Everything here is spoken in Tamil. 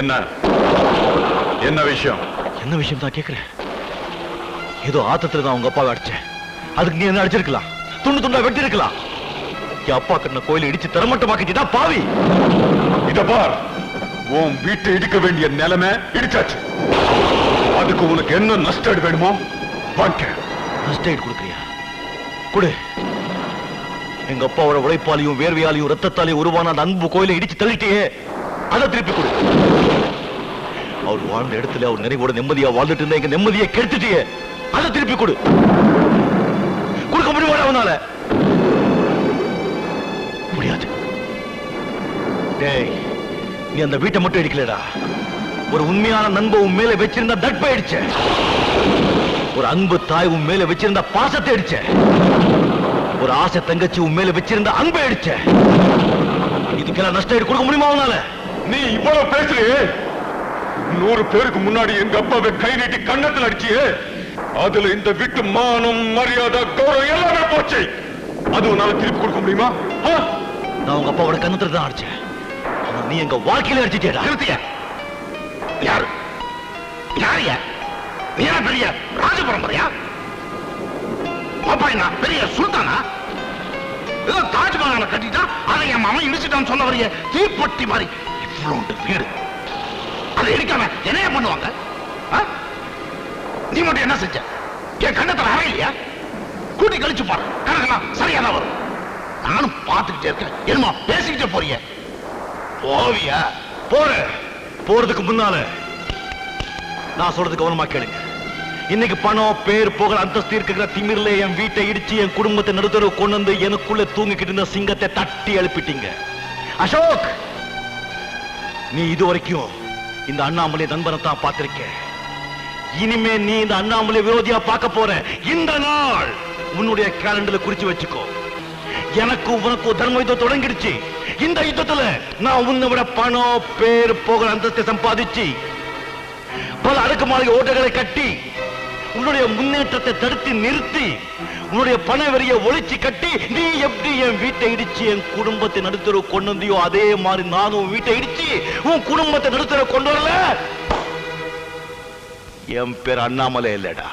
என்ன என்ன விஷயம்? என்ன விஷயம் தான் கேக்குறேன். ஏதோ ஆத்தத்துல தான் உங்க அப்பாவை அடிச்சேன். அதுக்கு நீ என்ன அடிச்சிருக்கலாம், துண்டு துண்டா வெட்டி இருக்கலாம். என் அப்பா கட்டின கோயிலை இடிச்சு தரமட்டமாக்கிட்டா பாவி. இத பார், உன் வீட்டை இடிக்க வேண்டிய நிலைமை இடிச்சாச்சு. அதுக்கு உனக்கு என்ன நஷ்டம் வேணுமோ வாங்க. நஷ்டம் கொடுக்குறியா? கொடு. எங்க அப்பாவோட உழைப்பாலையும் வேர்வையாலையும் ரத்தத்தாலையும் உருவான அந்த அன்பு கோயிலை இடிச்சு தள்ளிட்டியே, அதை திருப்பி கொடு. அவர் வாழ்ந்த இடத்துல அவர் நிறைவோட நிம்மதியா வாழ்ந்துட்டு இருந்த எங்க நிம்மதியை கெடுத்துட்டியே, அதை திருப்பி கொடு. கொடுக்க முடியுமா அவனால? முடியாது. டேய், நீ அந்த வீட்டை மட்டும் இடிக்கலடா, ஒரு உண்மையான நண்பன் உன் மேல வச்சிருந்த தட்பை அடிச்ச, ஒரு அன்பு தாய் உன் மேல வச்சிருந்த பாசத்தை அடிச்ச, ஒரு ஆசை தங்கச்சி உன் மேல வச்சிருந்த அன்பை அடிச்ச. இதுக்கெல்லாம் நஷ்டம் கொடுக்க முடியுமா அவனால? நீ இவ்வளவு பேசுறியே, 100 பேருக்கு முன்னாடி எங்க அப்பாவை கை நீட்டி கண்ணத்தில் அடிச்சியே, அதுல இந்த வீட்டு மானம் மரியாதை கௌரவம் எல்லாமே போச்சு. அது உன்னால திருப்பி கொடுக்க முடியுமா? நான் உங்க அப்பாவோட கண்ணத்துல தான் அடிச்சேன். நீ எங்க வாழ்க்கையில அடிச்சிட்டேடா. நிறுத்திய. யாரு யாரியா? நீ என்ன பெரிய ராஜ பரம்பரையா? அப்பா என்ன பெரிய சுல்தானா? ஏதோ தாஜ்மஹாலை கட்டிட்டா அதை என் மாமன் இடிச்சுட்டான்னு சொல்ல வரைய தீப்பொட்டி மாதிரி இவ்வளவு வீடு. அதை இடிக்காம என்னைய பண்ணுவாங்க? நீ மட்டும் என்ன செஞ்ச? என் கண்ணத்துல அறையிலையா? கூட்டி கழிச்சு பாரு, கணக்கெல்லாம் சரியாதான் வரும். நானும் பார்த்துக்கிட்டே இருக்கேன், என்னமா பேசிக்கிட்டே போறீங்க? போவியா? போறதுக்கு முன்னால நான் சொல்றது கவனமா கேளுங்க. இன்னைக்கு பணம், பேர், புகழ், அந்தஸ்து இருக்கிற திமிர்ல என் வீட்டை இடிச்சு என் குடும்பத்தை நடுத்தரவு கொண்டு வந்து எனக்குள்ள தூங்கிக்கிட்டு இருந்த சிங்கத்தை தட்டி எழுப்பிட்டீங்க. அசோக், நீ இதுவரைக்கும் இந்த அண்ணாமலை நண்பனை தான் பார்த்திருக்க. இனிமே நீ இந்த அண்ணாமலை விரோதியா பார்க்க போற. இந்த நாள் உன்னுடைய கேலண்டர்ல குறிச்சு வச்சுக்கோ. எனக்கும் உனக்கும் தர்ம யுத்தம் தொடங்கிடுச்சு. இந்த யுத்தத்துல நான் உன்னை விட பணம், பேர், புகழ், அந்தஸ்தை சம்பாதிச்சு பல அடுக்குமாளிகை ஓட்டைகளை கட்டி உன்னுடைய முன்னேற்றத்தை தடுத்து நிறுத்தி உன்னுடைய பண வரிய ஒழிச்சு கட்டி நீ எப்படி என் வீட்டை இடிச்சு என் குடும்பத்தை நடுத்தரவு கொண்டு வந்தியோ அதே மாதிரி நானும் வீட்டை இடிச்சு உன் குடும்பத்தை நடுத்தரவு கொண்டு வரல. என் பேர் அண்ணாமலை இல்லடா.